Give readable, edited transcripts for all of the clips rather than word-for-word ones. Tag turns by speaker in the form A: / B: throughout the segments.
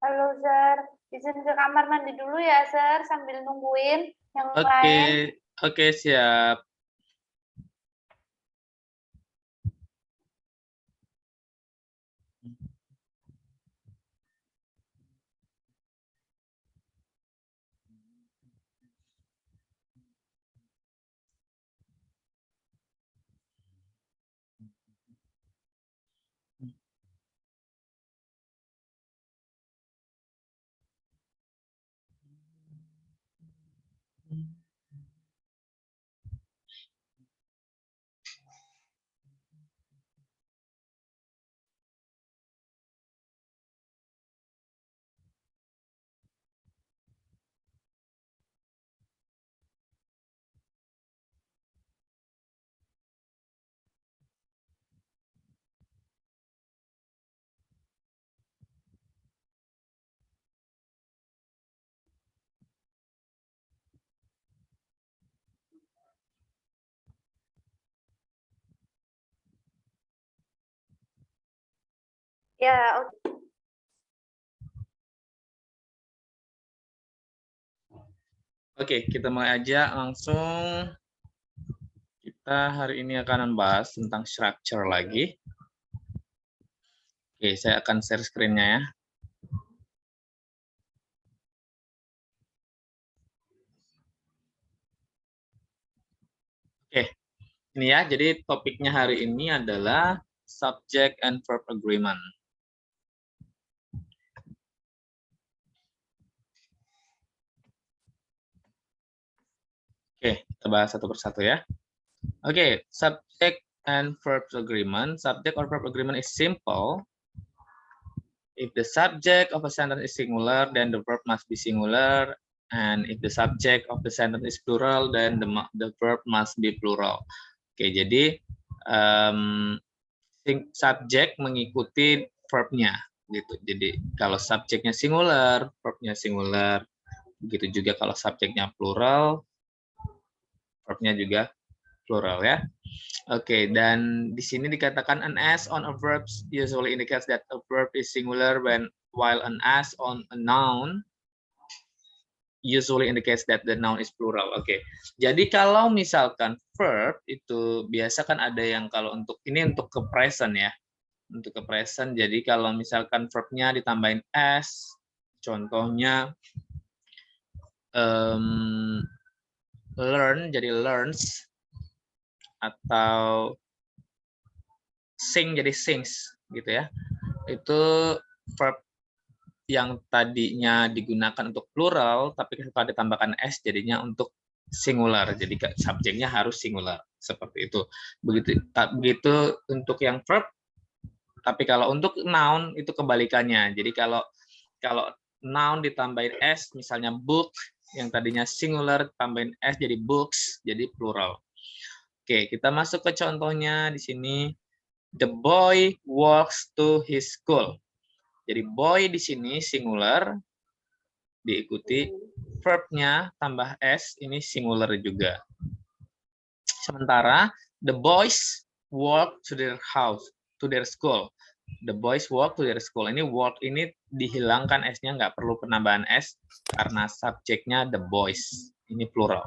A: Halo, Sir. Izin ke kamar mandi dulu ya, Sir, sambil nungguin yang
B: Oke,
A: lain.
B: oke siap.
A: Ya, oke.
B: Oke, kita mulai aja langsung. Kita hari ini akan membahas tentang structure lagi. Oke, saya akan share screen-nya ya. Oke, ini ya. Jadi topiknya hari ini adalah subject and verb agreement. Oke, kita bahas satu persatu ya. Oke, subject and verb agreement. Subject or verb agreement is simple. If the subject of a sentence is singular, then the verb must be singular. And if the subject of the sentence is plural, then the verb must be plural. Oke, jadi subjek mengikuti verbnya, gitu. Jadi kalau subjeknya singular, verbnya singular. Begitu juga kalau subjeknya plural, verbnya juga plural ya. Oke, dan di sini dikatakan an s on a verb usually indicates that a verb is singular while an s on a noun usually indicates that the noun is plural. Oke. Jadi kalau misalkan verb itu biasa kan ada yang kalau untuk ini untuk ke present ya. Untuk ke present. Jadi kalau misalkan verbnya ditambahin s, contohnya learn jadi learns, atau sing jadi sings gitu ya. Itu verb yang tadinya digunakan untuk plural tapi kalau ditambahkan s jadinya untuk singular. Jadi subjeknya harus singular seperti itu. Begitu untuk yang verb. Tapi kalau untuk noun itu kebalikannya. Jadi kalau noun ditambahin s misalnya book yang tadinya singular tambahin s jadi books jadi plural. Oke, kita masuk ke contohnya di sini. The boy walks to his school. Jadi boy di sini singular, diikuti verbnya tambah s, ini singular juga. Sementara the boys walk to their house, to their school. The boys walk to their school. Ini walk ini dihilangkan s-nya, nggak perlu penambahan s karena subjeknya the boys. Ini plural.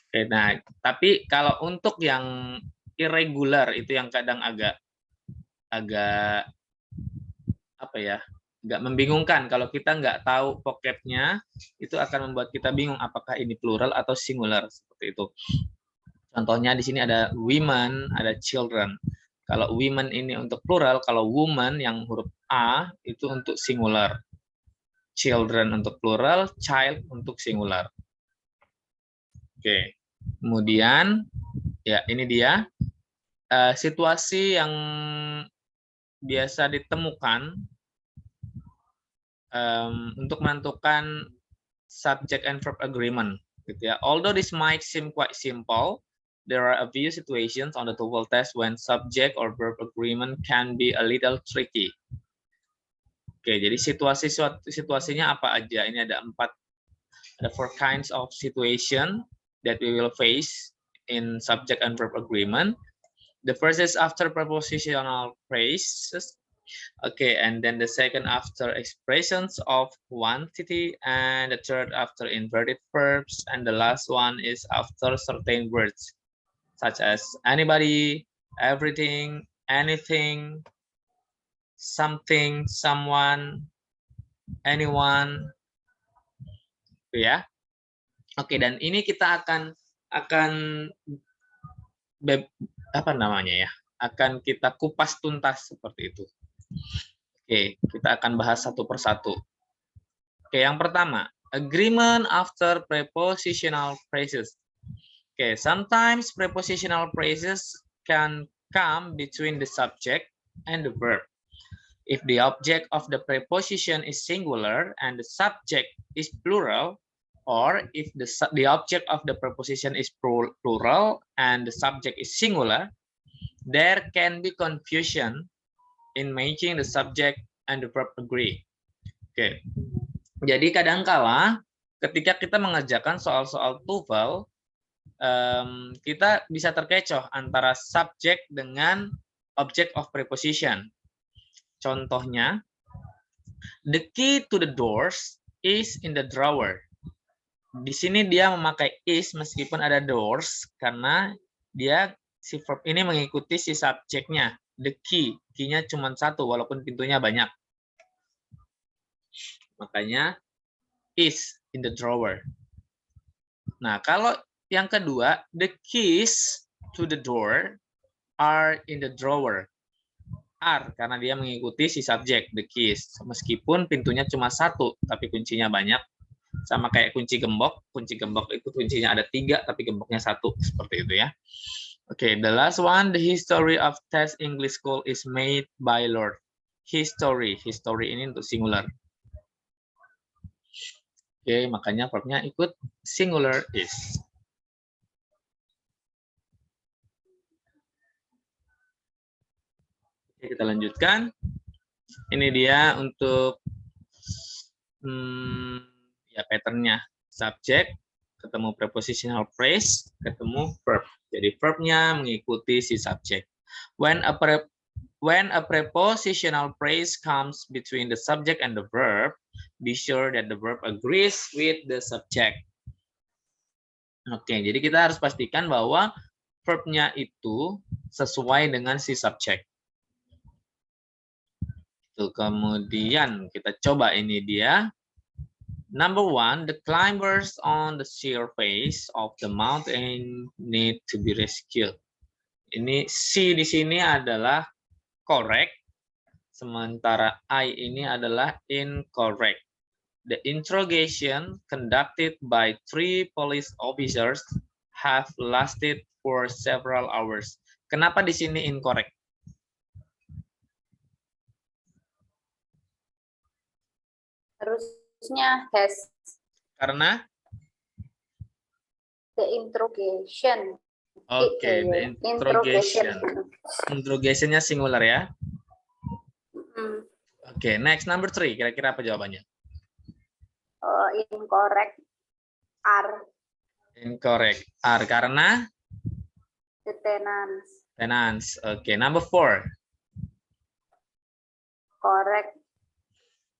B: Oke, nah, tapi kalau untuk yang irregular itu yang kadang agak apa ya, nggak membingungkan kalau kita nggak tahu vocabnya, itu akan membuat kita bingung apakah ini plural atau singular seperti itu. Contohnya di sini ada women, ada children. Kalau women ini untuk plural, kalau woman yang huruf A itu untuk singular. Children untuk plural, child untuk singular. Oke. Kemudian ya ini dia situasi yang biasa ditemukan untuk menentukan subject and verb agreement gitu ya. Although this might seem quite simple, there are a few situations on the TOEFL test when subject or verb agreement can be a little tricky. Oke, jadi situasinya apa aja? Ini ada four kinds of situation that we will face in subject and verb agreement. The first is after prepositional phrases. Okay, and then the second after expressions of quantity, and the third after inverted verbs, and the last one is after certain words, such as anybody, everything, anything, something, someone, anyone, ya. Oke, dan ini kita akan apa namanya ya? Akan kita kupas tuntas seperti itu. Oke, kita akan bahas satu persatu. Oke, yang pertama, agreement after prepositional phrases. Okay, sometimes prepositional phrases can come between the subject and the verb. If the object of the preposition is singular and the subject is plural, or if the object of the preposition is plural and the subject is singular, there can be confusion in making the subject and the verb agree. Oke, jadi kadangkala ketika kita mengerjakan soal-soal TOEFL, kita bisa terkecoh antara subjek dengan object of preposition. Contohnya, the key to the doors is in the drawer. Di sini dia memakai is meskipun ada doors karena dia si verb ini mengikuti si subjeknya. The key-nya cuma satu walaupun pintunya banyak. Makanya is in the drawer. Nah, kalau yang kedua, the keys to the door are in the drawer. Are karena dia mengikuti si subjek, the keys. Meskipun pintunya cuma satu, tapi kuncinya banyak. Sama kayak kunci gembok itu kuncinya ada 3, tapi gemboknya 1. Seperti itu ya. Oke, the last one, the history of Test English School is made by Lord. History ini untuk singular. Oke, makanya verbnya ikut singular is. Oke, kita lanjutkan. Ini dia untuk ya patternnya. Subject, ketemu prepositional phrase, ketemu verb. Jadi verbnya mengikuti si subject. When a prepositional phrase comes between the subject and the verb, be sure that the verb agrees with the subject. Oke, jadi kita harus pastikan bahwa verbnya itu sesuai dengan si subject. Kemudian kita coba ini dia. Number 1, the climbers on the sheer face of the mountain need to be rescued. Ini C di sini adalah correct, sementara I ini adalah incorrect. The interrogation conducted by 3 police officers have lasted for several hours. Kenapa di sini incorrect?
A: Harusnya has.
B: Karena?
A: The interrogation.
B: Oke, the interrogation. Interrogationnya singular ya. Oke, next number 3. Kira-kira apa jawabannya?
A: Incorrect. Are.
B: Incorrect. Are karena?
A: The tenants.
B: Tenants. Oke, number 4.
A: Correct.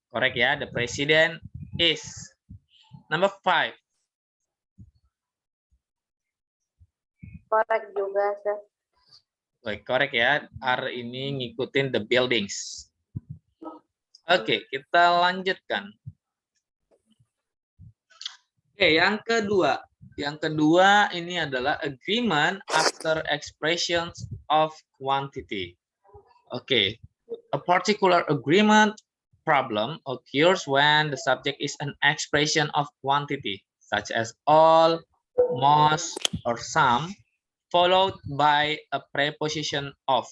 B: Correct ya. The president is. Number 5.
A: Correct juga, Sir.
B: Baik, correct ya. Are ini ngikutin the buildings. Oke, kita lanjutkan. Oke, yang kedua. Yang kedua ini adalah agreement after expressions of quantity. Oke, a particular agreement problem occurs when the subject is an expression of quantity, such as all, most, or some, followed by a preposition of.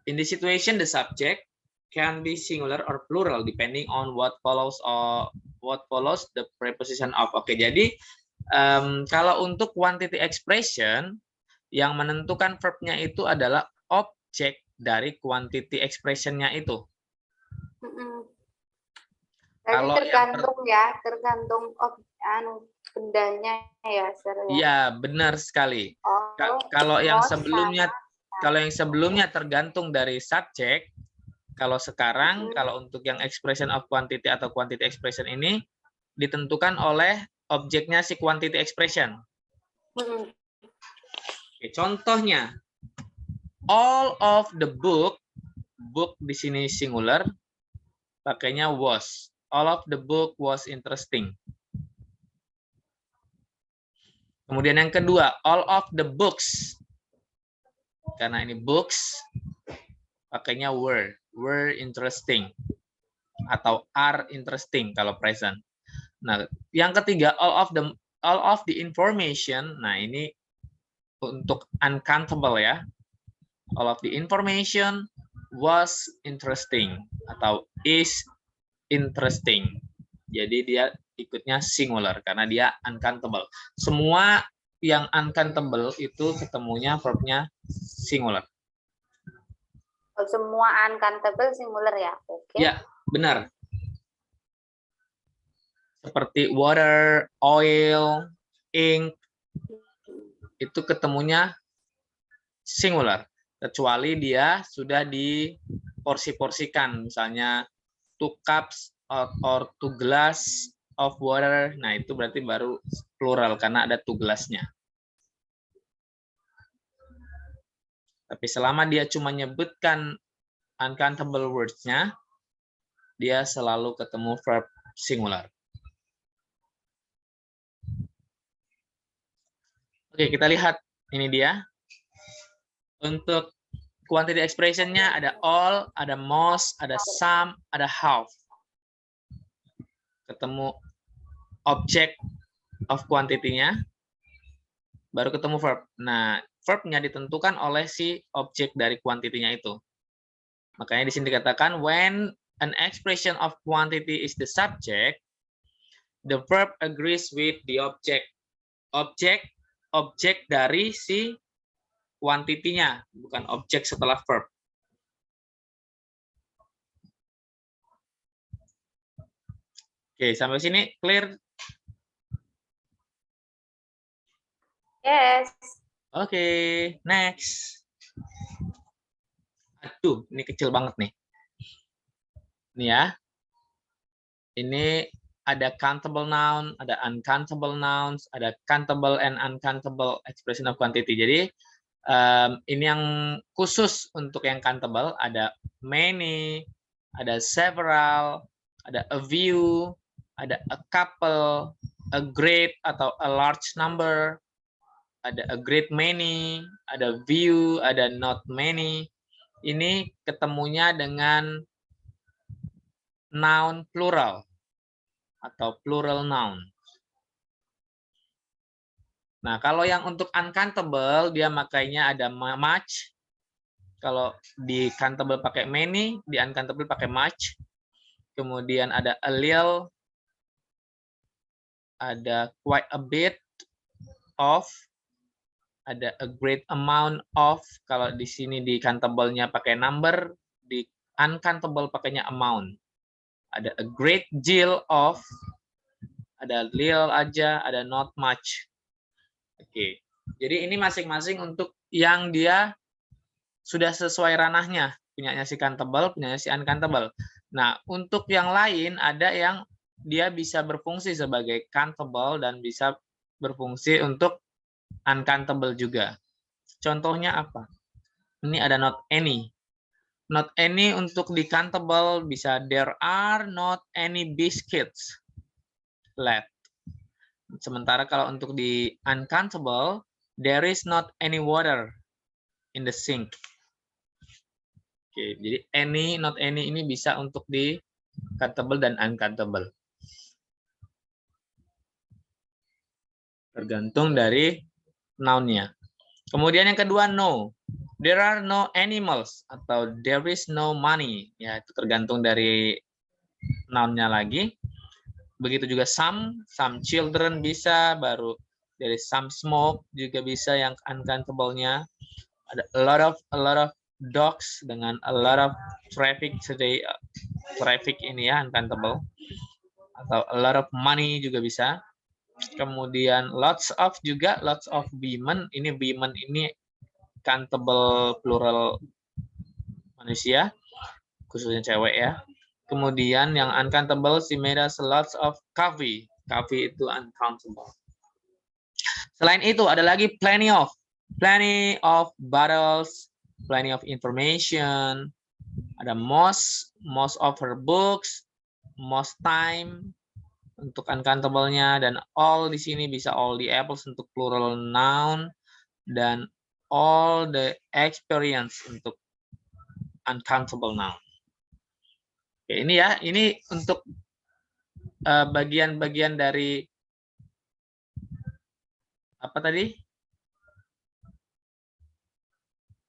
B: In this situation, the subject can be singular or plural depending on what follows the preposition of. Oke, jadi kalau untuk quantity expression, yang menentukan verbnya itu adalah objek dari quantity expressionnya itu.
A: Jadi tergantung tergantung bendanya ya, Sir.
B: Iya, benar sekali. Kalau yang sebelumnya tergantung dari subjek, Kalau sekarang, kalau untuk yang expression of quantity atau quantity expression ini ditentukan oleh objeknya si quantity expression. Oke, contohnya, all of the book di sini singular, pakainya was. All of the book was interesting. Kemudian yang kedua, all of the books. Karena ini books, pakainya were interesting. Atau are interesting kalau present. Nah, yang ketiga, all of the information. Nah, ini untuk uncountable ya. All of the information was interesting atau is interesting. Jadi dia ikutnya singular karena dia uncountable. Semua yang uncountable itu ketemunya verbnya singular.
A: Semua uncountable singular ya? Oke.
B: Ya, benar. Seperti water, oil, ink, itu ketemunya singular. Kecuali dia sudah diporsi-porsikan. Misalnya 2 cups or 2 glass of water. Nah, itu berarti baru plural karena ada 2 gelasnya. Tapi selama dia cuma nyebutkan uncountable words-nya, dia selalu ketemu verb singular. Oke, kita lihat ini dia. Untuk quantity expression-nya ada all, ada most, ada some, ada half. Ketemu object of quantity-nya, baru ketemu verb. Nah, verb-nya ditentukan oleh si objek dari quantity-nya itu. Makanya di sini dikatakan when an expression of quantity is the subject, the verb agrees with the object. Objek dari si quantity-nya, bukan objek setelah verb. Oke, sampai sini clear?
A: Yes.
B: Oke, next. Aduh, ini kecil banget nih. Ini ya. Ini ada countable noun, ada uncountable nouns, ada countable and uncountable expression of quantity. Jadi ini yang khusus untuk yang countable, ada many, ada several, ada a few, ada a couple, a great atau a large number, ada a great many, ada few, ada not many. Ini ketemunya dengan noun plural atau plural noun. Nah, kalau yang untuk uncountable, dia makanya ada much. Kalau di countable pakai many, di uncountable pakai much. Kemudian ada a little, ada quite a bit of, ada a great amount of. Kalau di sini di countable-nya pakai number, di uncountable pakainya amount. Ada a great deal of, ada little aja, ada not much. Oke, jadi ini masing-masing untuk yang dia sudah sesuai ranahnya, punyanya si countable, punyanya si uncountable. Nah, untuk yang lain ada yang dia bisa berfungsi sebagai countable dan bisa berfungsi untuk uncountable juga. Contohnya apa? Ini ada not any. Not any untuk di countable bisa there are not any biscuits left. Sementara kalau untuk di uncountable, there is not any water in the sink. Oke, jadi any, not any ini bisa untuk di countable dan uncountable. Tergantung dari noun-nya. Kemudian yang kedua, no. There are no animals atau there is no money. Ya, itu tergantung dari noun-nya lagi. Begitu juga some children bisa, baru dari some smoke juga bisa yang uncountable-nya. Ada a lot of dogs dengan a lot of traffic today. Traffic ini ya uncountable. Atau a lot of money juga bisa. Kemudian lots of juga, lots of women. Ini women ini countable plural manusia. khususnya cewek ya. Kemudian yang uncountable, she made us lots of coffee. Coffee itu uncountable. Selain itu ada lagi plenty of bottles, plenty of information. Ada most of her books, most time untuk uncountable-nya, dan all di sini bisa all the apples untuk plural noun, dan all the experience untuk uncountable noun. Oke, ini ya, ini untuk bagian-bagian dari apa tadi?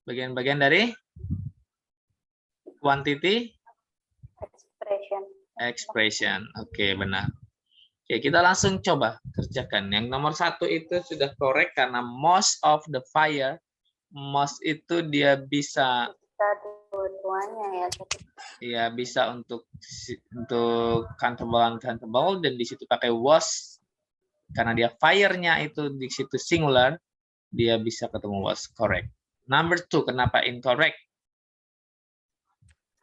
B: Bagian-bagian dari quantity expression. Oke, benar. Oke, kita langsung coba kerjakan. Yang nomor 1 itu sudah correct karena most of the fire. Most itu dia bisa
A: dua-duanya ya.
B: Ya, bisa untuk countable uncountable, dan di situ pakai was karena dia fire-nya itu di situ singular, dia bisa ketemu was. Correct. Number 2, kenapa incorrect?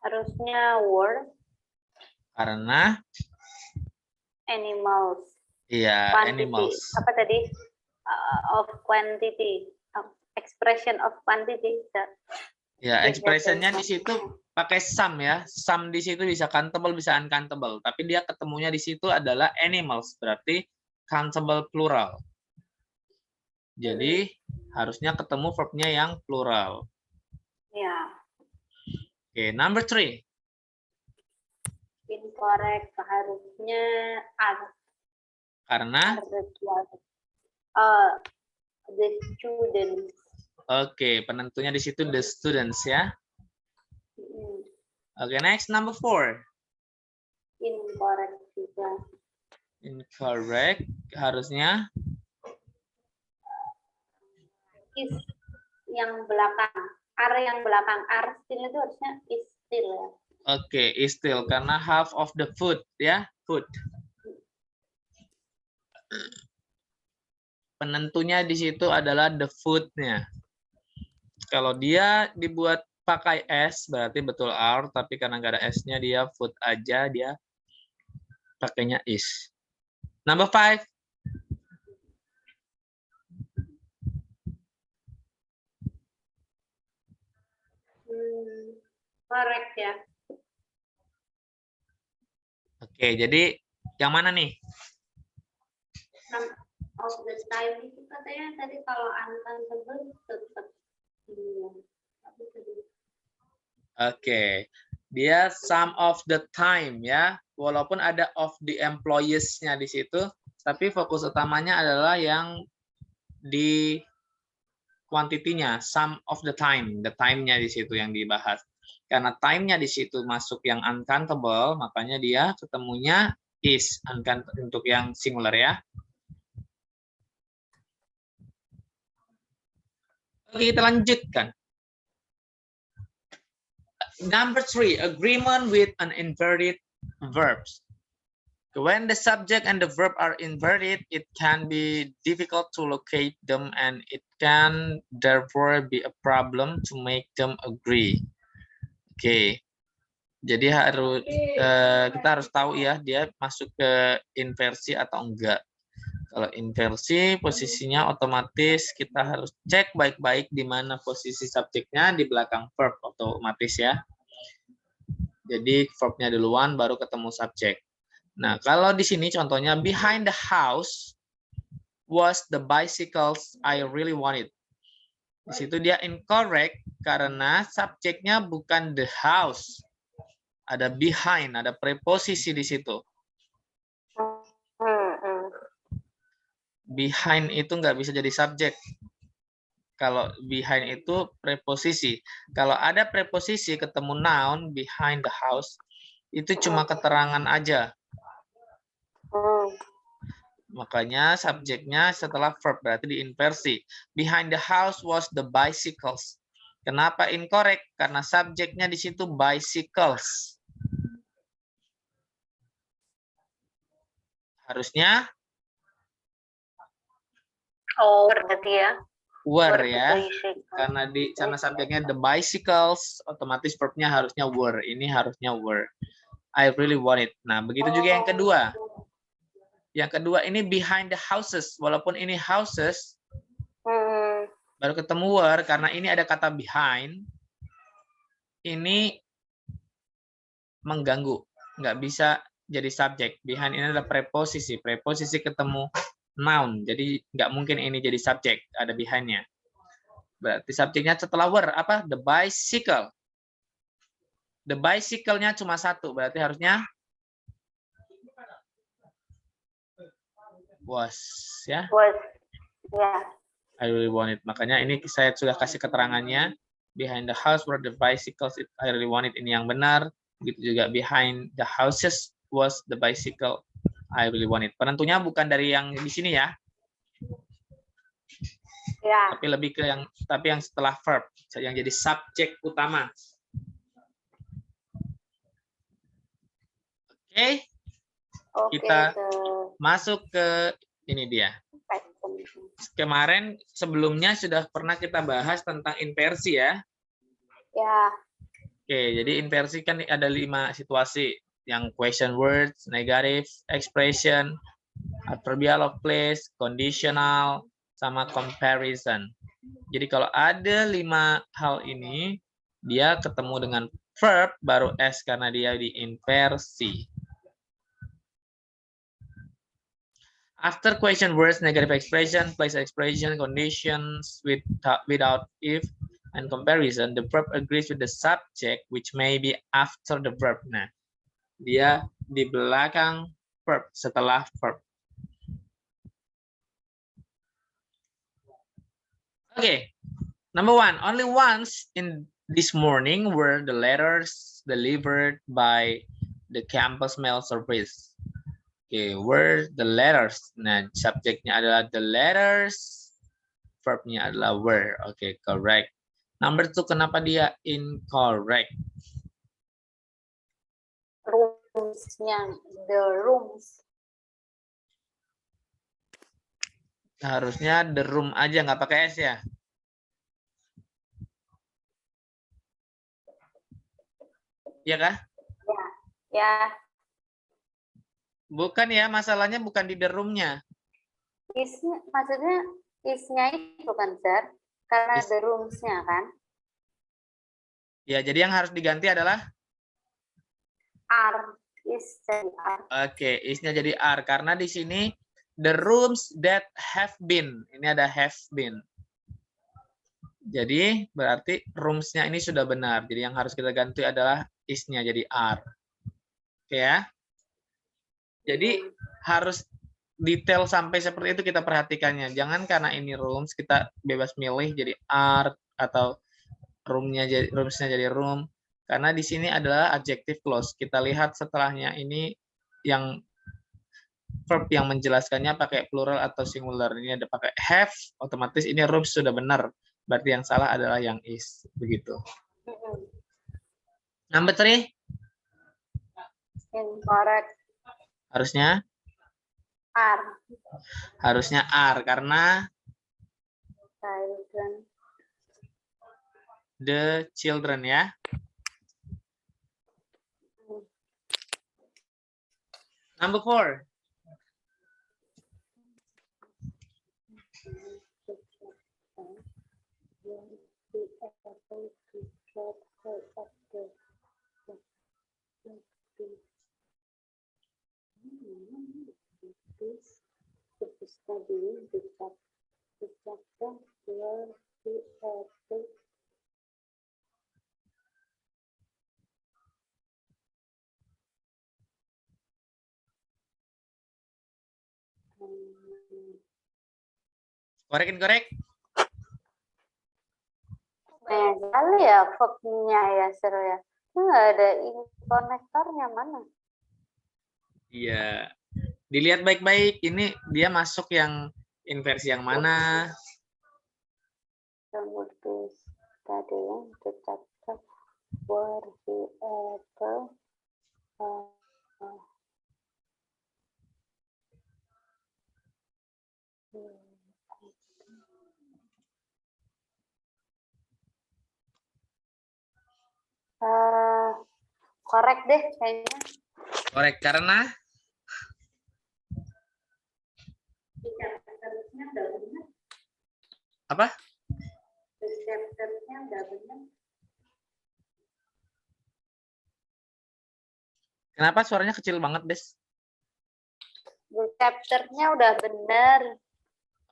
A: Harusnya were.
B: Karena
A: Animals.
B: iya,
A: Quantity.
B: animals.
A: Apa tadi? Of quantity. Expression of quantity.
B: Ya, expressionnya di situ pakai some ya. Some di situ bisa countable, bisa uncountable. Tapi dia ketemunya di situ adalah animals, berarti countable plural. Jadi harusnya ketemu verbnya yang plural.
A: Ya.
B: Oke, number 3.
A: Incorrect. Harusnya are.
B: Karena
A: The students.
B: Oke, penentunya di situ the students ya. Oke, next number 4.
A: Incorrect juga.
B: Incorrect, harusnya
A: Is yang belakang. Are yang belakang. Are still itu harusnya is still ya.
B: oke, is still karena half of the food ya, food. Penentunya di situ adalah the food-nya. Kalau dia dibuat pakai S berarti betul are, tapi karena nggak ada S-nya dia food aja, dia pakainya is. Number 5.
A: Correct ya.
B: Oke, jadi yang mana nih?
A: Of the time itu katanya tadi kalau uncountable tetap iya.
B: Oke, dia some of the time ya, walaupun ada of the employees-nya di situ, tapi fokus utamanya adalah yang di kuantitinya, some of the time-nya di situ yang dibahas. Karena time-nya di situ masuk yang uncountable, makanya dia ketemunya is untuk yang singular ya. Oke, kita lanjutkan. Number 3, agreement with an inverted verbs. When the subject and the verb are inverted, it can be difficult to locate them and it can therefore be a problem to make them agree. Oke, jadi kita harus tahu ya dia masuk ke inversi atau enggak. Kalau inversi posisinya otomatis kita harus cek baik-baik di mana posisi subjeknya di belakang verb otomatis ya. Jadi verbnya duluan baru ketemu subjek. Nah, kalau di sini contohnya behind the house was the bicycles I really wanted. Di situ dia incorrect karena subjeknya bukan the house. Ada behind, ada preposisi di situ. Behind itu nggak bisa jadi subjek. Kalau behind itu preposisi. Kalau ada preposisi ketemu noun behind the house, itu cuma keterangan aja. Makanya subjeknya setelah verb berarti diinversi. Behind the house was the bicycles. Kenapa incorrect? Karena subjeknya di situ bicycles. Harusnya
A: berarti ya.
B: were
A: the
B: ya.
A: bicycle.
B: Karena di sana subjeknya the bicycles, otomatis verbnya harusnya were. Ini harusnya were. I really want it. Nah, begitu juga yang kedua. Yang kedua ini behind the houses. Walaupun ini houses, baru ketemu were, karena ini ada kata behind. Ini mengganggu. Nggak bisa jadi subjek. Behind ini adalah preposisi. Preposisi ketemu noun. Jadi nggak mungkin ini jadi subjek. Ada behind-nya. Berarti subjeknya setelah were apa? The bicycle. The bicycle-nya cuma satu. Berarti harusnya was ya.
A: Was, ya.
B: I really want it. Makanya ini saya sudah kasih keterangannya. Behind the house were the bicycles. I really want it. Ini yang benar. Begitu juga behind the houses was the bicycle. I really want it. Penentunya bukan dari yang di sini ya.
A: Ya.
B: Tapi lebih ke yang setelah verb, yang jadi subjek utama. Oke.
A: Oke,
B: Kita masuk ke ini dia. Kemarin sebelumnya sudah pernah kita bahas tentang inversi ya.
A: Ya.
B: Oke, jadi inversi kan ada 5 situasi, yang question words, negative expression, adverbial of place, conditional, sama comparison. Jadi kalau ada 5 hal ini, dia ketemu dengan verb baru S karena dia diinversi. After question words, negative expression, place expression, conditions without if, and comparison, the verb agrees with the subject, which may be after the verb. Nah, dia di belakang verb, setelah verb. Okay, number 1. Only once in this morning were the letters delivered by the campus mail service. Okay, were the letters. Nah, subjeknya adalah the letters, verbnya adalah were. Okay, correct. Number 2, kenapa dia incorrect?
A: Rooms-nya, the rooms.
B: Harusnya the room aja, nggak pakai S ya? Iya kah?
A: Ya.
B: Bukan ya, masalahnya bukan di the room-nya.
A: Maksudnya is-nya itu kan, Sir? Karena
B: Is.
A: the rooms-nya kan?
B: Ya, jadi yang harus diganti adalah
A: Are. Is jadi are.
B: Oke, is-nya jadi are karena di sini the rooms that have been. Ini ada have been. Jadi berarti rooms-nya ini sudah benar. Jadi yang harus kita ganti adalah is-nya jadi are. Oke ya. Jadi harus detail sampai seperti itu kita perhatikannya. Jangan karena ini rooms kita bebas milih jadi are atau roomsnya jadi room. Karena di sini adalah adjective clause. Kita lihat setelahnya ini yang verb yang menjelaskannya pakai plural atau singular. Ini ada pakai have, otomatis ini rooms sudah benar. Berarti yang salah adalah yang is. Begitu. Number 3.
A: Incorrect.
B: Harusnya
A: Are.
B: Harusnya are karena
A: Children.
B: the children ya. Number 4. Korek.
A: Banyak sekali ya verbnya ya, seru ya. Itu nggak ada ini konektornya mana?
B: Iya. Dilihat baik-baik. Ini dia masuk yang inversi yang mana?
A: Rambut tadi yang dicatat were he able Korek deh kayaknya.
B: Korek karena
A: Di chapter-nya udah benar.
B: apa?
A: Di chapter-nya udah benar.
B: Kenapa suaranya kecil banget, Des?
A: Di chapter-nya udah benar.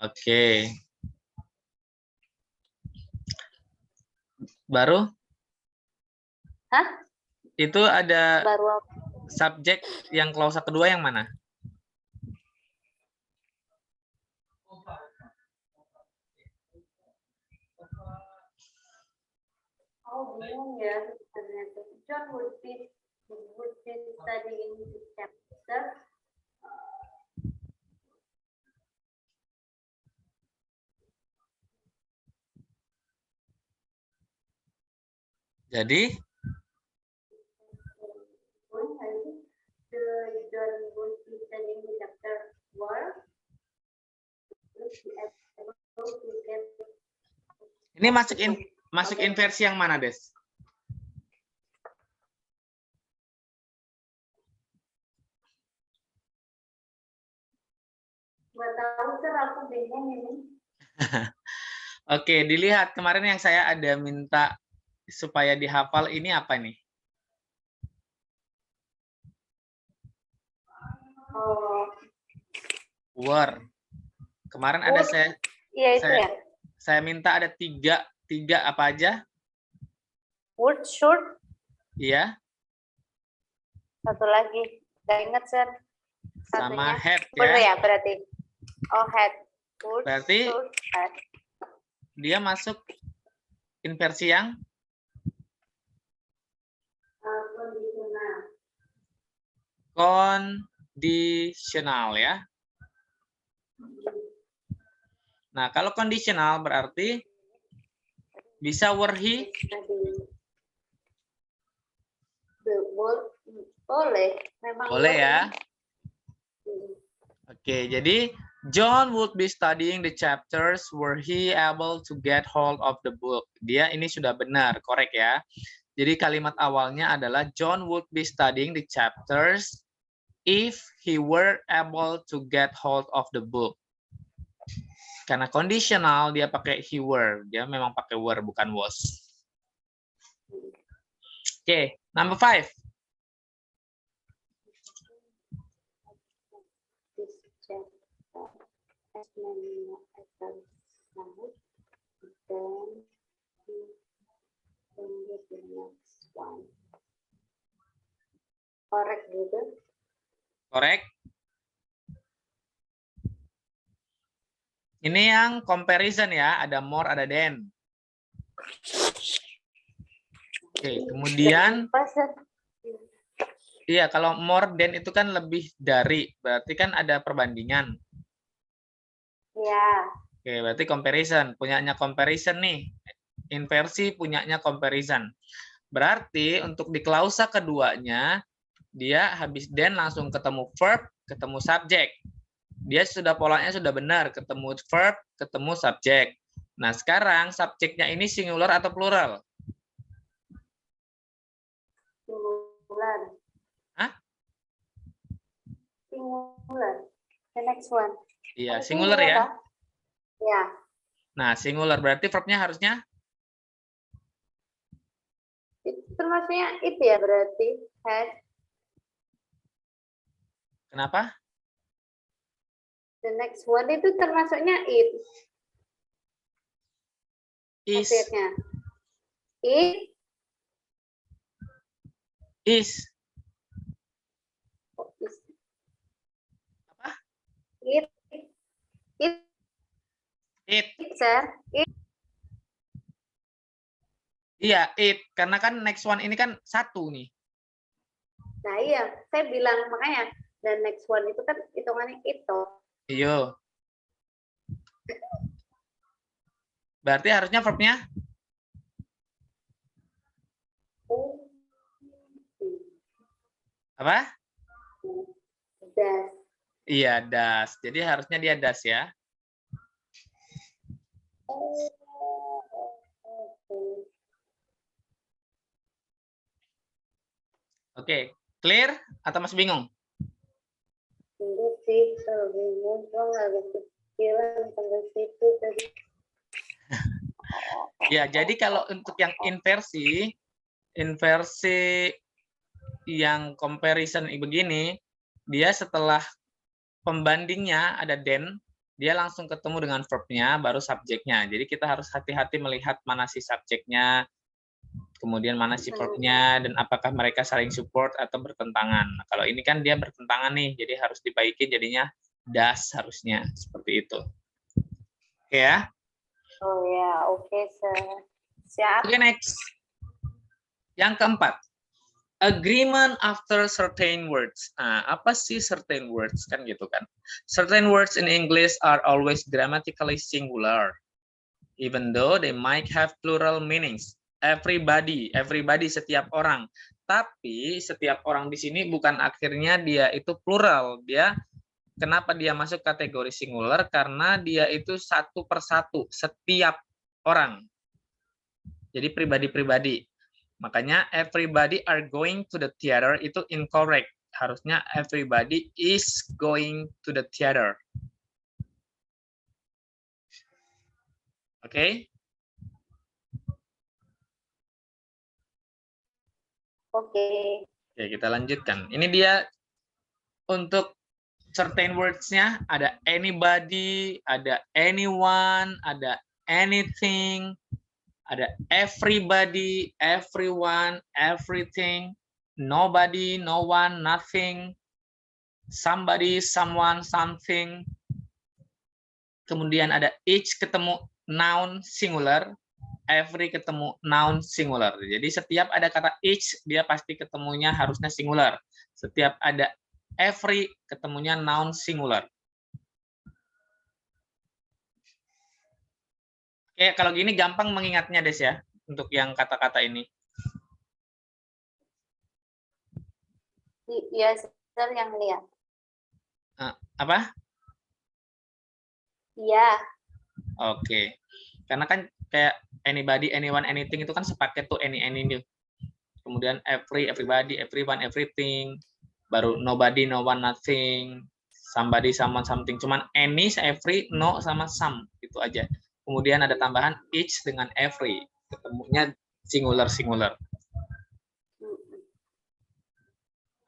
B: Oke. Baru?
A: Hah?
B: Itu ada
A: Baru
B: subjek yang klausa kedua yang mana?
A: oh bingung ya ternyata. John would be studying the chapter.
B: Jadi,
A: John would be studying the chapter war.
B: ini masuk inversi yang mana, Des?
A: Nggak tahu sir, aku bingung ini.
B: Oke, dilihat kemarin yang saya ada minta supaya dihafal ini apa nih?
A: Oh,
B: Were. Kemarin ada
A: iya itu ya.
B: saya minta ada tiga apa aja?
A: Would, should,
B: Iya,
A: satu lagi. Nggak ingat sir.
B: sama
A: Satunya.
B: had
A: Bener
B: ya.
A: ya berarti. Oh, had. Would,
B: Berarti
A: should, had.
B: dia masuk inversi yang
A: Kondisional.
B: kondisional ya. Nah, kalau kondisional berarti bisa were he?
A: Boleh. Memang
B: Boleh ya. Oke, jadi John would be studying the chapters were he able to get hold of the book. Dia ini sudah benar, korek ya. Jadi kalimat awalnya adalah John would be studying the chapters if he were able to get hold of the book. Karena kondisional dia pakai he were, dia memang pakai were bukan was. Oke, number 5.
A: Korek juga.
B: Korek. Ini yang comparison ya, ada more, ada than. Oke, kemudian iya, kalau more than itu kan lebih dari, berarti kan ada perbandingan.
A: Ya.
B: Oke, berarti comparison, punyanya comparison nih. Inversi punyanya comparison. Berarti untuk di klausa keduanya, dia habis than langsung ketemu verb, ketemu subjek. Dia sudah polanya sudah benar, ketemu verb, ketemu subjek. Nah, sekarang subjeknya ini singular atau plural?
A: Singular.
B: Hah?
A: Singular. The next one.
B: Iya, singular ya.
A: Ya.
B: Nah, singular berarti verbnya harusnya?
A: Itu termasuknya itu ya berarti. Had.
B: Kenapa?
A: The next one itu termasuknya it.
B: Is.
A: Subjeknya. It.
B: Is.
A: Is.
B: Apa?
A: It. It.
B: It.
A: It, sir. It.
B: Iya, it. Karena kan next one ini kan satu nih.
A: Nah iya, saya bilang makanya. Dan next one itu kan hitungannya itu.
B: Iya. Berarti harusnya verbnya? Apa?
A: Das.
B: Iya, das. Jadi harusnya dia das ya. Oke, clear atau masih bingung?
A: Enggak sih, kalau bingung, cuma nggak ada pikiran sampai situ tadi.
B: Ya, jadi kalau untuk yang inversi yang comparison begini, dia setelah pembandingnya ada then, dia langsung ketemu dengan verb-nya, baru subjeknya. Jadi kita harus hati-hati melihat mana si subjeknya, kemudian mana si verb-nya, dan apakah mereka saling support atau bertentangan. Nah, kalau ini kan dia bertentangan nih, jadi harus dibaiki jadinya does harusnya, seperti itu. Oke ya?
A: Oh ya, oke, siap.
B: Oke, next. Yang keempat, agreement after certain words. Nah, apa sih certain words? Kan gitu kan. Certain words in English are always grammatically singular, even though they might have plural meanings. Everybody, setiap orang. Tapi setiap orang di sini bukan akhirnya dia itu plural. Kenapa dia masuk kategori singular? Karena dia itu satu persatu, setiap orang. Jadi pribadi-pribadi. Makanya everybody are going to the theater itu incorrect. Harusnya everybody is going to the theater. Oke? Okay?
A: Oke.
B: Oke, kita lanjutkan. Ini dia untuk certain words-nya, ada anybody, ada anyone, ada anything, ada everybody, everyone, everything, nobody, no one, nothing, somebody, someone, something. Kemudian ada each ketemu noun singular, every ketemu noun singular. Jadi setiap ada kata each, dia pasti ketemunya harusnya singular. Setiap ada every, ketemunya noun singular. Oke, kalau gini gampang mengingatnya, Des ya, untuk yang kata-kata ini.
A: Iya, Sir, yang lihat.
B: Apa?
A: Iya.
B: Oke. Karena kan kayak anybody, anyone, anything itu kan sepaket tuh any itu. Kemudian every, everybody, everyone, everything. Baru nobody, no one, nothing. Somebody, someone, something. Cuman any, every, no sama some itu aja. Kemudian ada tambahan each dengan every. Ketemunya singular.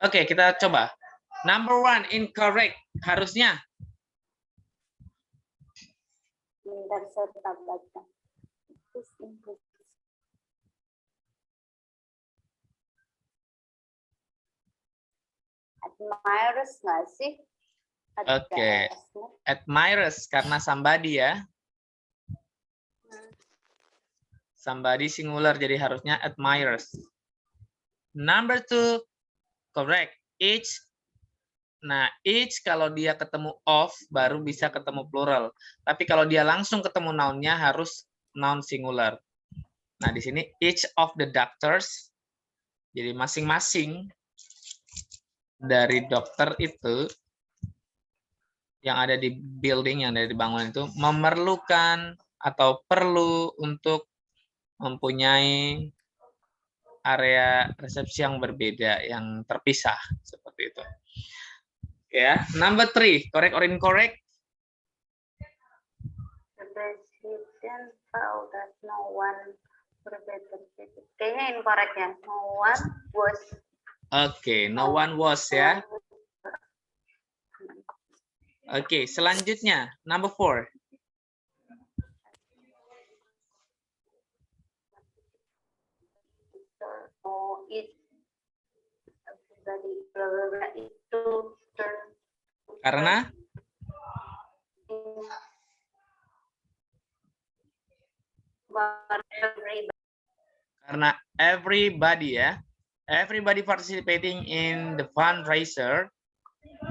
B: Oke, kita coba. Number 1, incorrect. Harusnya.
A: Bentar, saya tetap baca. Admirers nggak sih?
B: Oke. Admirers karena somebody ya. Somebody singular jadi harusnya admirers. Number 2, correct. Each. Nah, each kalau dia ketemu of baru bisa ketemu plural. Tapi kalau dia langsung ketemu noun-nya harus noun singular. Nah, di sini each of the doctors. Jadi masing-masing dari dokter itu yang ada di building, yang ada di bangunan itu memerlukan atau perlu untuk mempunyai area resepsi yang berbeda, yang terpisah seperti itu. Ya, number 3, correct or incorrect?
A: The president found that no one berbeda. Kayaknya incorrect ya. No one was.
B: Oke, no one was ya. Oke, selanjutnya number 4.
A: Oh, it everybody bla bla bla itu turn.
B: Karena everybody ya. Everybody participating in the fundraiser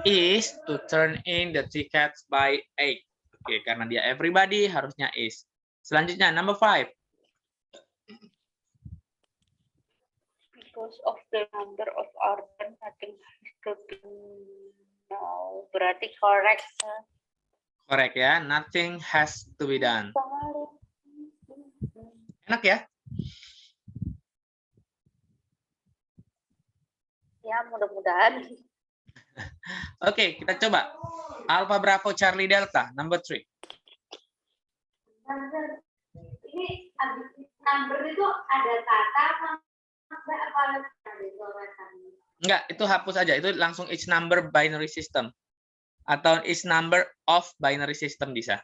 B: is to turn in the tickets by 8. Oke, karena dia everybody harusnya is. Selanjutnya number 5.
A: Because of the number of organ, nothing has to be no. Berarti correct.
B: Correct ya, nothing has to be done. Enak ya?
A: Ya, mudah-mudahan.
B: Oke, kita coba. Alpha Bravo Charlie Delta, number 3.
A: Ini habis number itu ada kata apa
B: Enggak, itu hapus aja. Itu langsung each number binary system. Atau each number of binary system bisa.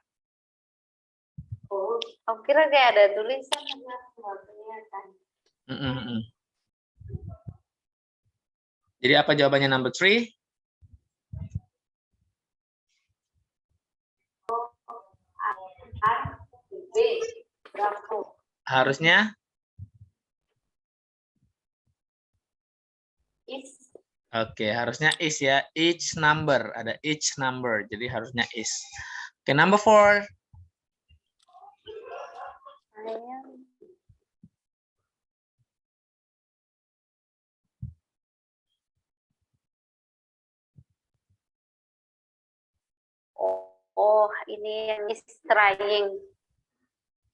A: Oh, aku kira kayak ada tulisan nggak kelihatan.
B: Jadi apa jawabannya number 3?
A: B, Bravo.
B: Harusnya
A: Is.
B: Oke, harusnya is ya. Each number, ada each number. Jadi harusnya is. Oke, number 4.
A: Oh, ini yang is trying.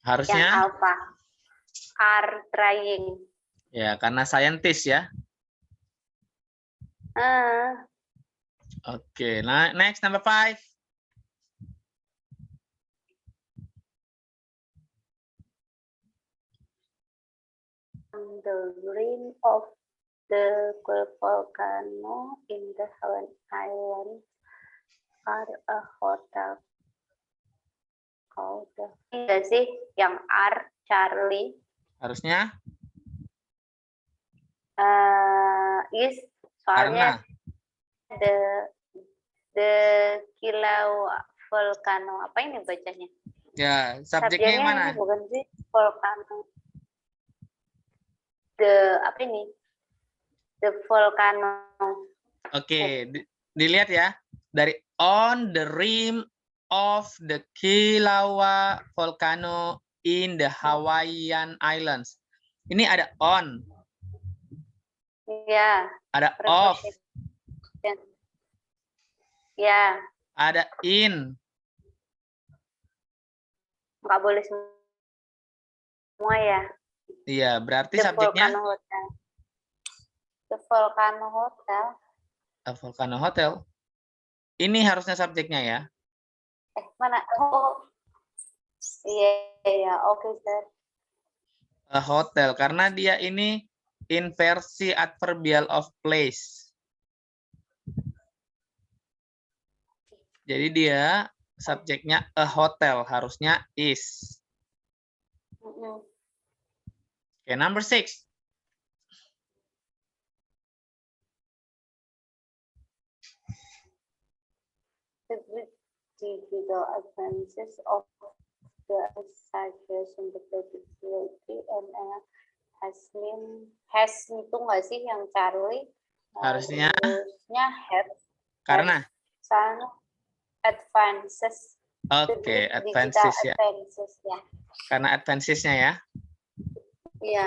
B: Harusnya
A: Yang alpha. Are trying.
B: ya, karena scientist ya. Oke, nah next number 5.
A: The rim of the volcano in the Hawaiian Islands are a hotel called the... Iya sih, yang R Charlie.
B: Harusnya
A: Is soalnya
B: karena
A: the Kilau volcano. Apa ini bacanya?
B: ya, subjeknya yang mana?
A: Ini bukan sih volcano. The apa ini? The volcano.
B: Oke, dilihat ya. Dari on the rim of the Kilauea volcano in the Hawaiian Islands. Ini ada on.
A: Ya.
B: Ada off.
A: Ya.
B: Ada in.
A: Nggak boleh semua ya.
B: Iya, berarti
A: The
B: subjeknya
A: Volcano Hotel. The Volcano Hotel.
B: A Volcano Hotel. Ini harusnya subjeknya ya.
A: Mana? Oh. Iya, oke, sir.
B: A hotel, karena dia ini inversi adverbial of place. Jadi dia subjeknya a hotel, harusnya is. Oke, number 6.
A: The digital advances of the suggestion the predictability and has itu nggak sih yang Charlie?
B: Harusnya
A: have.
B: Karena
A: Soalnya advances.
B: Oke, advances ya.
A: Advances, ya.
B: Karena advancesnya ya.
A: Iya.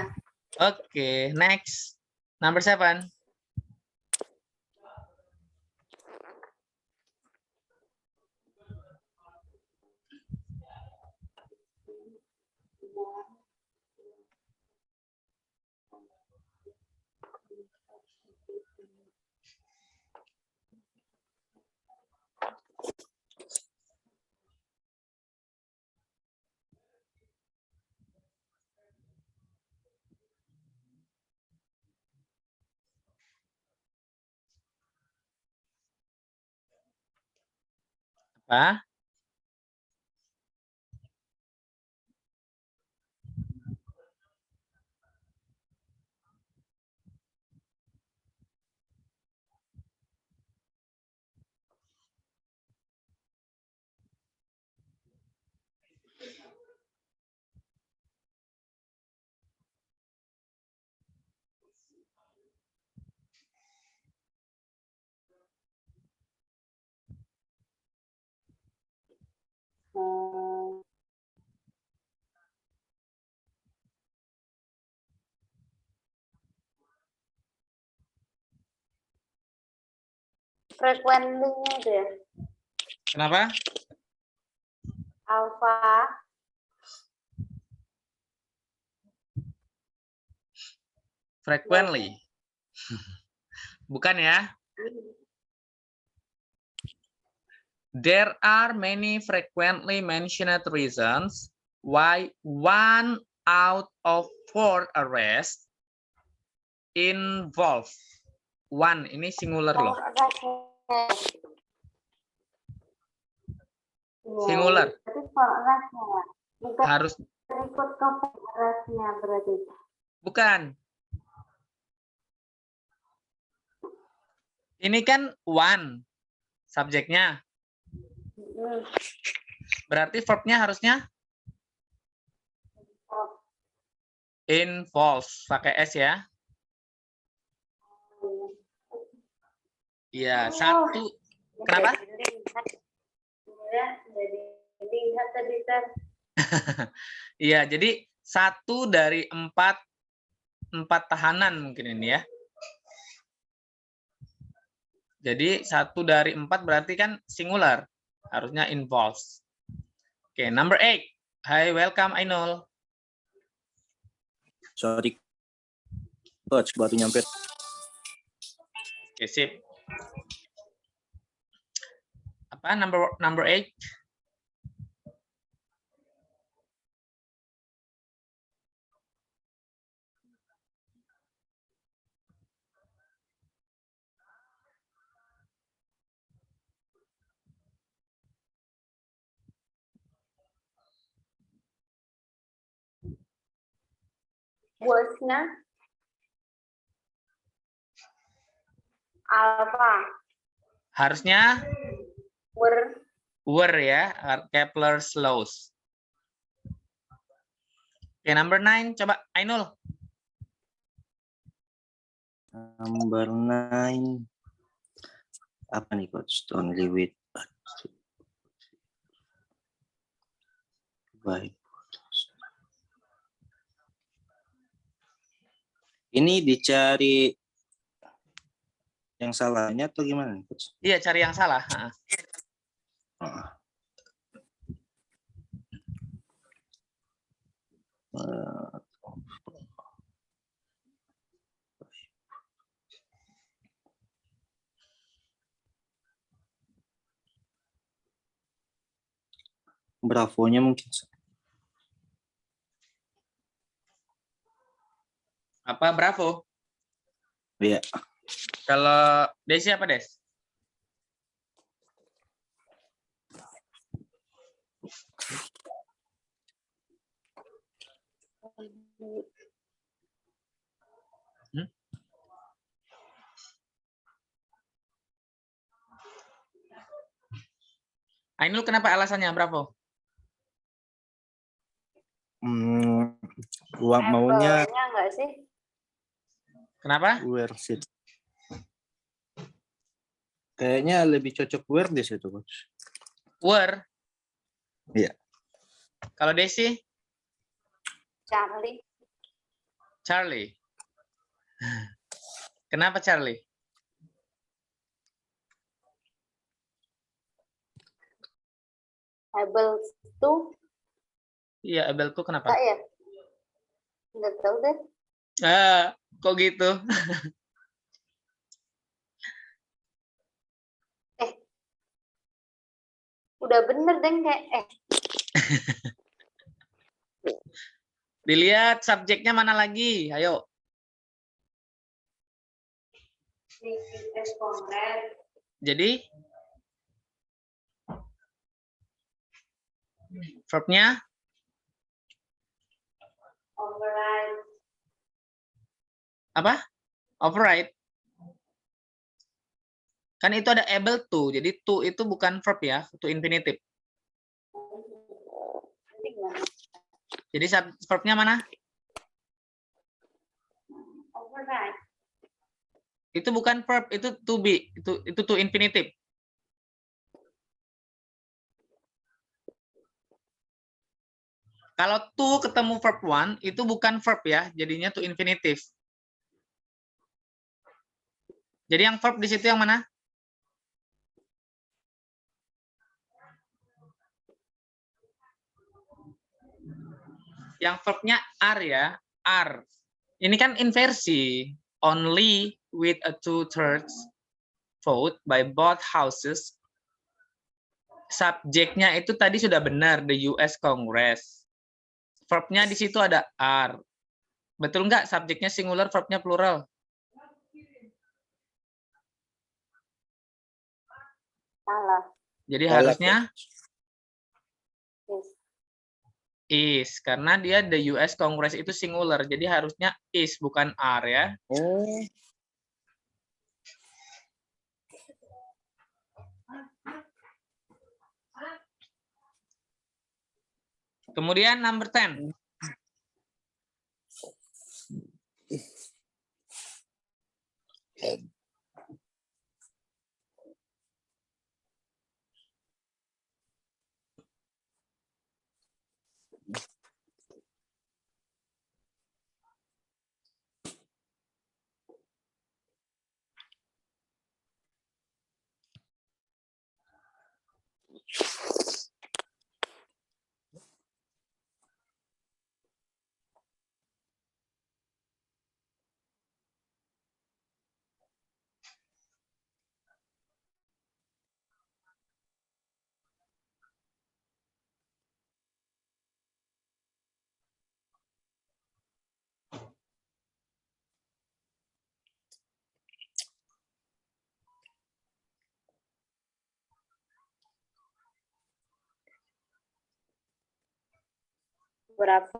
B: Oke, next. Number 7. Apa?
A: Frequently-nya itu ya.
B: Kenapa?
A: Alpha.
B: Frequently. Bukan ya? There are many frequently mentioned reasons why 1 out of 4 arrests involve. 1 ini singular loh. Singular. Harus. Bukan. Ini kan 1 subjeknya. Berarti verbnya harusnya involve, pakai S ya. Iya, 1. Kenapa? Iya, jadi 1 dari 4 tahanan mungkin ini ya. Jadi 1 dari 4 berarti kan singular. Harusnya involves. Oke, number 8. Hi, welcome Ainul.
C: Sorry, coach, baru nyampe.
B: Oke, sip. Apa number 8?
A: Bosnya apa?
B: Harusnya were ya, Kepler's laws. Oke, number 9, coba Ainul.
C: Number 9. Apa nih coach? Only with baik. Ini dicari yang salahnya atau gimana nih coach?
B: Iya, cari yang salah.
C: Bravo-nya mungkin.
B: Apa bravo?
C: Iya.
B: Kalau Desi apa, Des? Ainul kenapa alasannya bravo?
C: Maunya
A: enggak sih?
B: Kenapa?
C: where sit. Kayaknya lebih cocok where di situ coach.
B: Were.
C: Iya.
B: Kalau Desi? Charlie. Kenapa Charlie?
A: Able to.
B: Iya, able to kenapa?
A: Enggak ya? Enggak tahu deh.
B: Kok gitu?
A: Udah bener deh kayak
B: Dilihat subjeknya mana lagi? Ayo. Jadi verbnya
A: override.
B: apa? Override. Kan itu ada able to. Jadi to itu bukan verb ya, to infinitive. Jadi verbnya mana?
A: Override.
B: Itu bukan verb, itu to be, itu to infinitive. Kalau to ketemu verb one itu bukan verb ya, jadinya to infinitive. Jadi yang verb di situ yang mana? Yang verbnya are ya, are. Ini kan inversi, only with a 2/3 vote by both houses. Subjeknya itu tadi sudah benar, the US Congress. Verbnya di situ ada are. Betul nggak? Subjeknya singular, verbnya plural.
A: Salah.
B: Jadi
C: Salah,
B: harusnya
A: Yes.
B: is, karena dia the US Congress itu singular, jadi harusnya is bukan are ya.
C: Oh.
B: Kemudian number 10.
A: Berapa?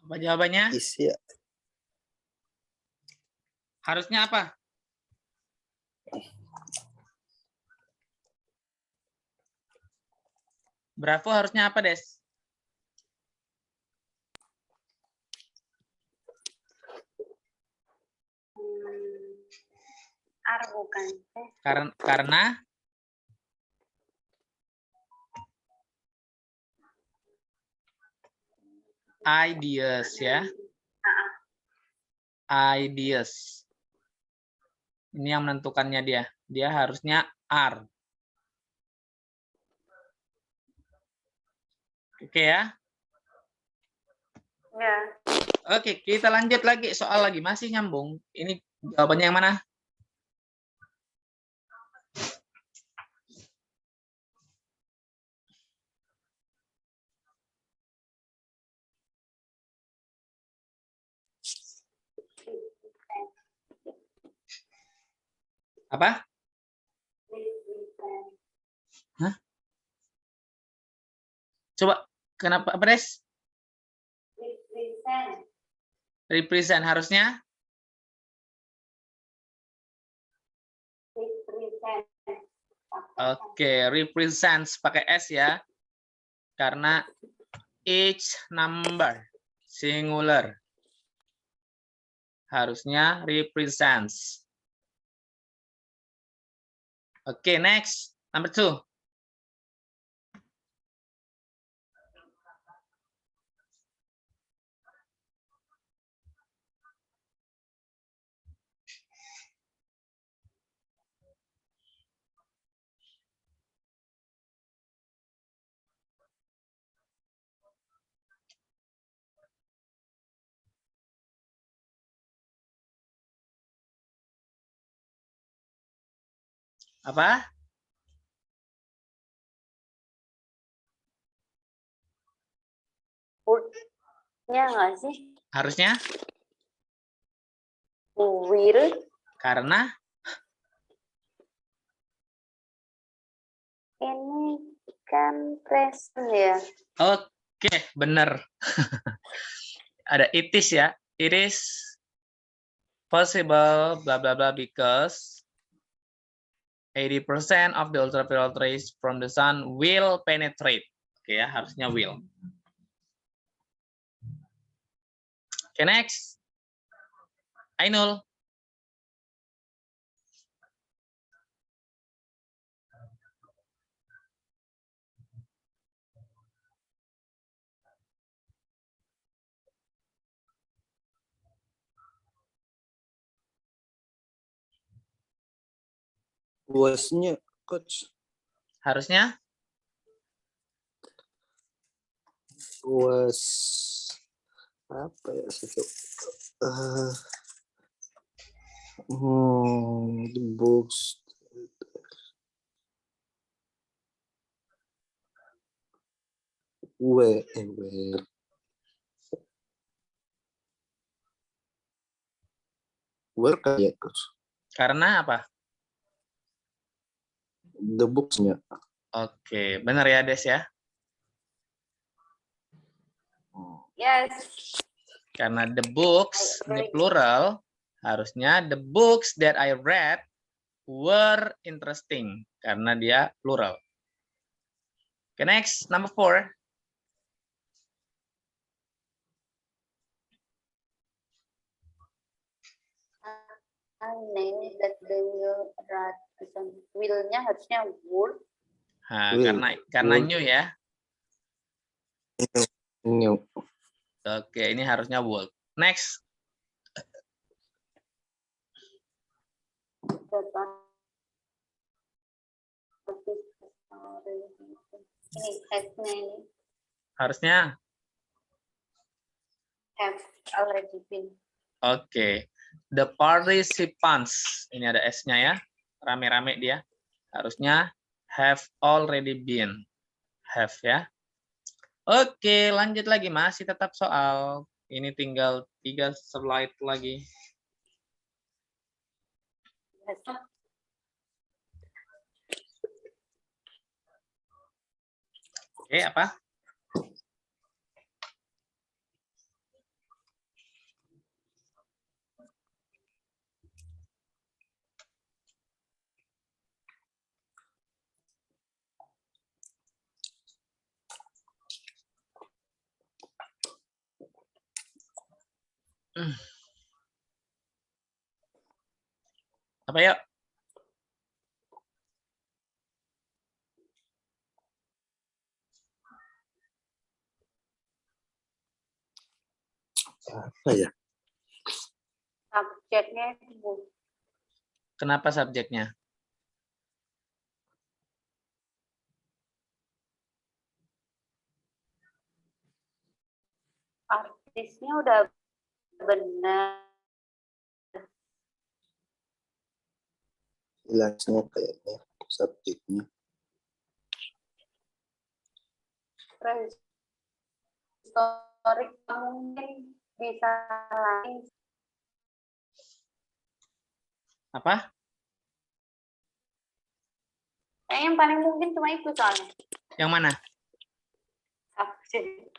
B: Apa jawabannya?
C: Isi ya.
B: Harusnya apa? Bravo harusnya apa, Des?
A: Are bukan.
B: Karena ideas ya. Ideas. Ini yang menentukannya dia. Dia harusnya are. Oke ya.
A: Ya.
B: Oke, kita lanjut lagi. Soal lagi masih nyambung. Ini jawabannya yang mana? Apa? Hah? Coba, kenapa, Pres? Represent harusnya? Oke, represents pakai S ya. Karena each number singular. Harusnya represents. Oke, next. Number 2. Apa?
A: Ya nggak sih?
B: Harusnya?
A: Will.
B: Karena
A: Ini kan present ya.
B: oke, benar. Ada it is ya. It is possible bla bla bla because 80% of the ultraviolet rays from the sun will penetrate. Oke ya, harusnya will. Oke, next. Ainul.
C: Was-nya coach.
B: Harusnya
C: Was apa ya situ? The books. Where? Where kayak terus?
B: Karena apa?
C: The books-nya.
B: Oke, benar ya Des ya?
A: Yes.
B: Karena the books, the plural, harusnya the books that I read were interesting. Karena dia plural. Okay, next, number 4.
A: That they will will-nya harusnya would.
B: Nah,
C: Will.
B: karena
C: Will.
B: new ya.
C: New.
B: Oke, ini harusnya would. Next.
A: Ini have-nya ini.
B: Harusnya.
A: Have already been.
B: Oke. The participants. Ini ada S-nya ya. Rame-rame dia. Harusnya have already been. Have ya. Oke, lanjut lagi. Masih tetap soal. Ini tinggal 3 slide lagi. Oke, apa? Apa yuk?
C: Apa ya?
A: Subjeknya would.
B: Kenapa subjeknya?
A: Artisnya udah benar.
C: Jelasnya kayaknya subjeknya.
A: Prehistorik mungkin bisa lain.
B: Apa?
A: Kayaknya yang paling mungkin cuma itu soalnya.
B: Yang mana?
A: Subjek.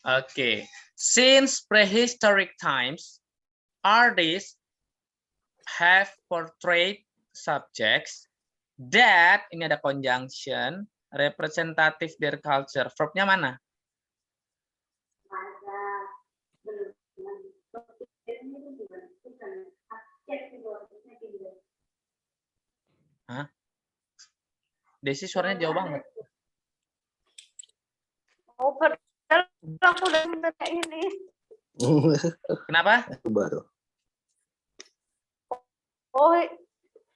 B: Oke. Since prehistoric times, artists have portrayed subjects that, ini ada conjunction, representative their culture. Verbnya mana? Hah? Desi suaranya jauh banget.
A: Oh, padahal aku udah minta ini.
B: Kenapa?
C: Baru.
A: Oh,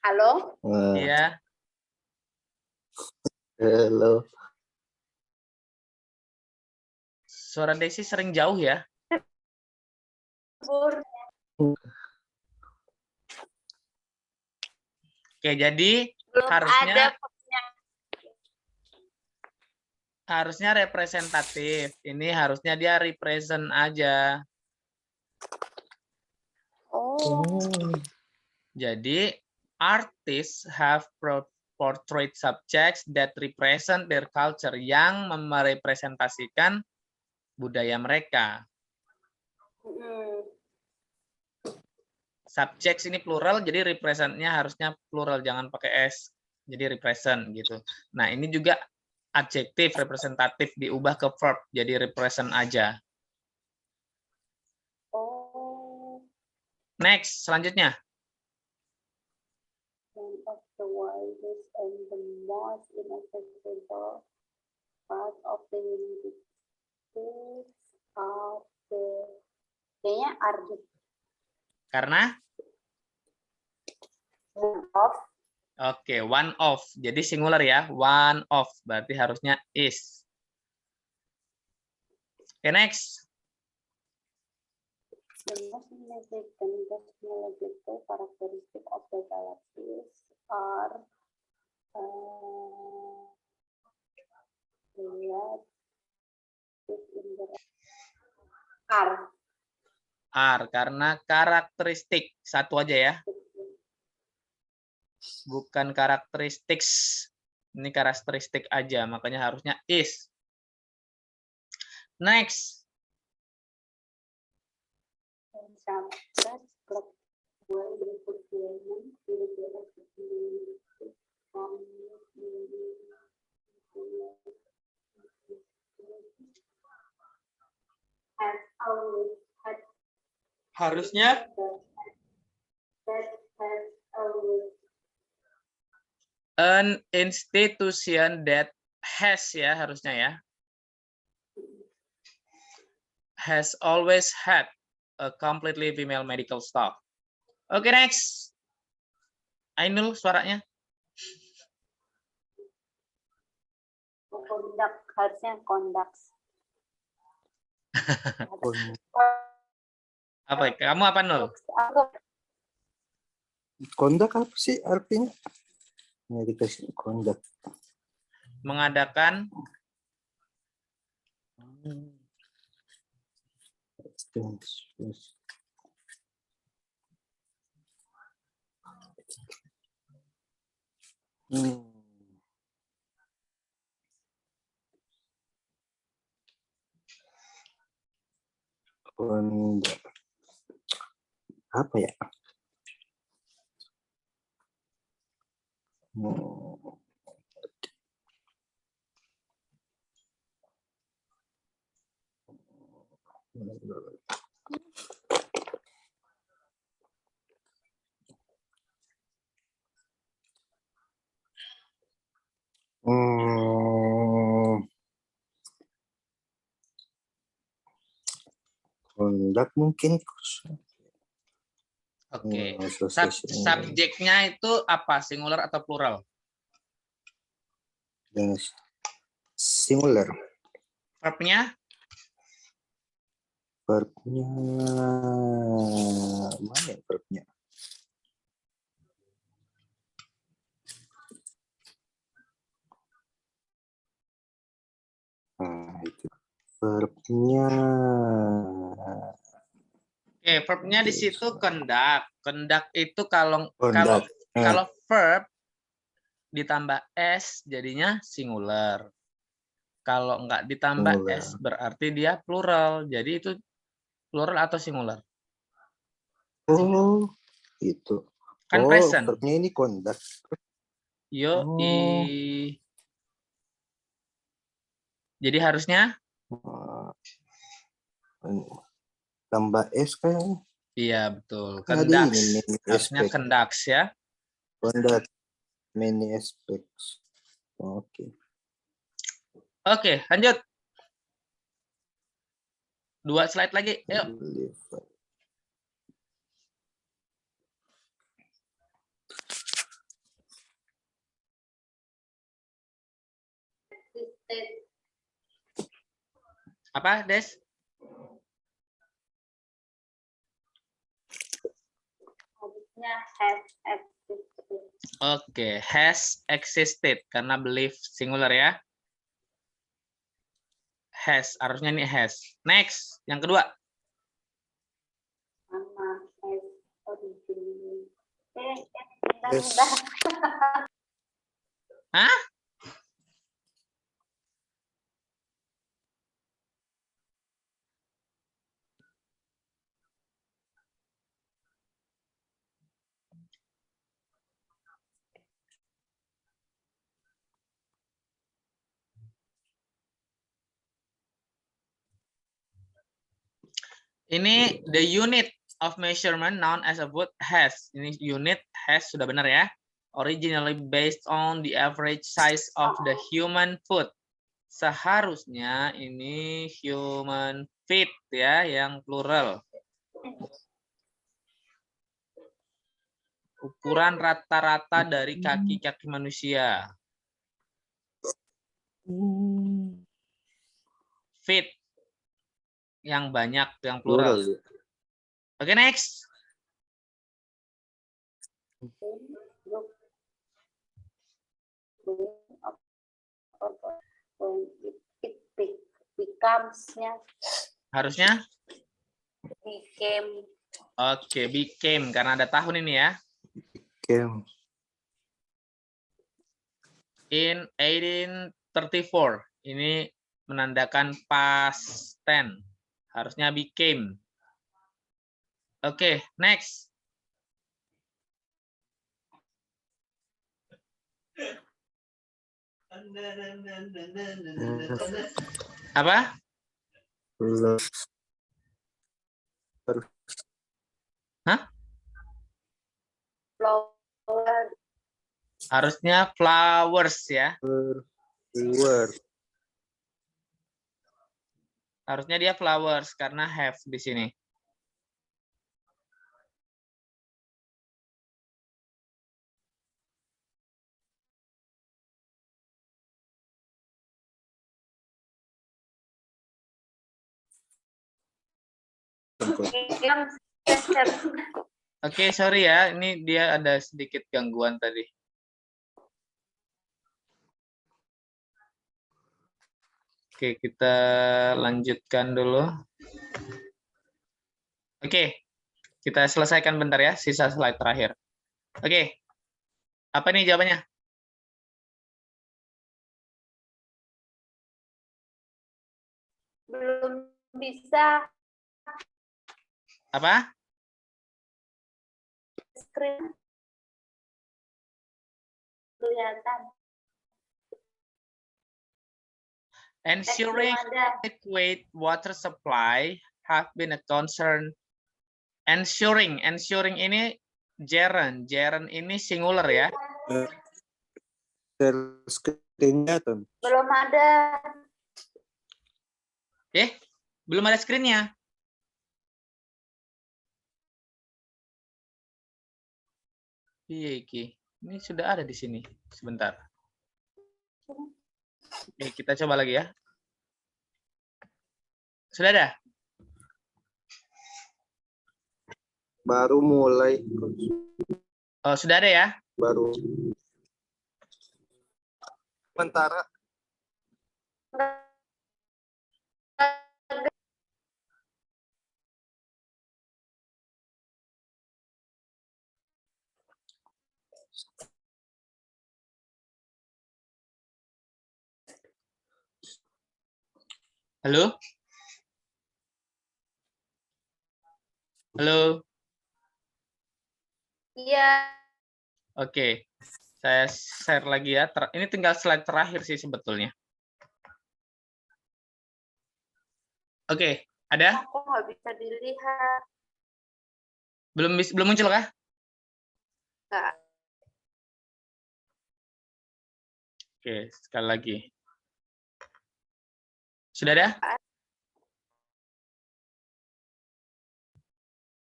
A: halo?
B: Iya.
C: Hello.
B: Suara Desi sering jauh ya. Oke, jadi
A: Belum ada
B: harusnya representatif. Ini harusnya dia represent aja. Jadi artists have portrait subjects that represent their culture, yang merepresentasikan budaya mereka. Subjects ini plural, jadi representnya harusnya plural, jangan pakai S. Jadi represent gitu. Nah, ini juga adjektif representatif diubah ke verb, jadi represent aja. Next, selanjutnya.
A: One of the widest and the most inaccessible part of the United States are the kayaknya are the
B: Karena?
A: one of.
B: Oke, one of. Jadi singular ya. One of. Berarti harusnya is. Oke, next.
A: The most cosmological characteristic of the galaxies are
B: Karena karakteristik satu aja ya, bukan karakteristik. Ini karakteristik aja, makanya harusnya is. Next. Harusnya an institution that has ya, harusnya ya. Has always had a completely female medical staff. Oke, next. Ainul suaranya.
A: Conduct, harusnya conducts.
B: Apa? Kamu apa, Nul?
C: Kondak apa sih artinya? Ini dikasih kondak.
B: Mengadakan
C: Kondak. Apa ya? Kondak mungkin.
B: Oke. Subjeknya itu apa? Singular atau plural?
C: Singular.
B: Verbnya?
C: Verbnya mana ya verbnya? Nah, itu verbnya.
B: Oke, verbnya di situ conduct. Conduct itu kalau
C: Conduct.
B: kalau verb ditambah s jadinya singular. Kalau enggak ditambah
C: Singular.
B: s berarti dia plural. Jadi itu plural atau singular?
C: Oh, itu.
B: Kan
C: oh,
B: present.
C: verbnya ini conduct.
B: Yo, jadi harusnya
C: tambah S kan?
B: iya betul.
C: Ada
B: Conducts.
C: ini
B: Harusnya
C: aspek.
B: conducts ya.
C: Conduct many aspects. Oke.
B: Oke, lanjut. 2 slide lagi. Yuk. Apa, Des?
A: Harusnya has existed.
B: Oke, has existed karena believe singular ya. Has, harusnya ini has. Next, yang kedua.
A: Sama has origin.
C: Yes.
B: Hah? Ini the unit of measurement known as a foot has. Ini unit has sudah benar ya. Originally based on the average size of the human foot. Seharusnya ini human feet ya, yang plural. Ukuran rata-rata dari kaki-kaki manusia. Feet yang banyak, yang plural. Oke, next.
A: Look, when it becomes-nya
B: Harusnya
A: became.
B: oke, became karena ada tahun ini ya.
C: Game.
B: In 1834. Ini menandakan past tense. Harusnya became. Oke, next. Apa? Hah?
A: Flower.
B: Harusnya flowers ya.
C: Word.
B: Harusnya dia flowers karena have di sini. Oke, sorry ya. Ini dia ada sedikit gangguan tadi. Oke, kita lanjutkan dulu. Oke, kita selesaikan bentar ya, sisa slide terakhir. Oke, apa nih jawabannya?
A: Belum bisa
B: Apa?
A: screen kelihatan.
B: Ensuring
A: Belum ada.
B: adequate water supply have been a concern. Ensuring ini gerund. Gerund ini singular ya.
C: Share screen-nya tuh.
A: Belum ada.
B: Belum ada screen-nya. Iya, Iki. Ini sudah ada di sini. Sebentar. Oke, kita coba lagi ya. Sudah ada?
C: Baru mulai.
B: Oh, sudah ada ya?
C: Baru. Sementara.
B: Halo? Halo?
A: Iya.
B: Oke. Saya share lagi ya. Ini tinggal slide terakhir sih sebetulnya. Oke, ada?
A: Aku nggak bisa dilihat.
B: Belum muncul kah?
A: Nggak.
B: Oke, sekali lagi. Sudah ada?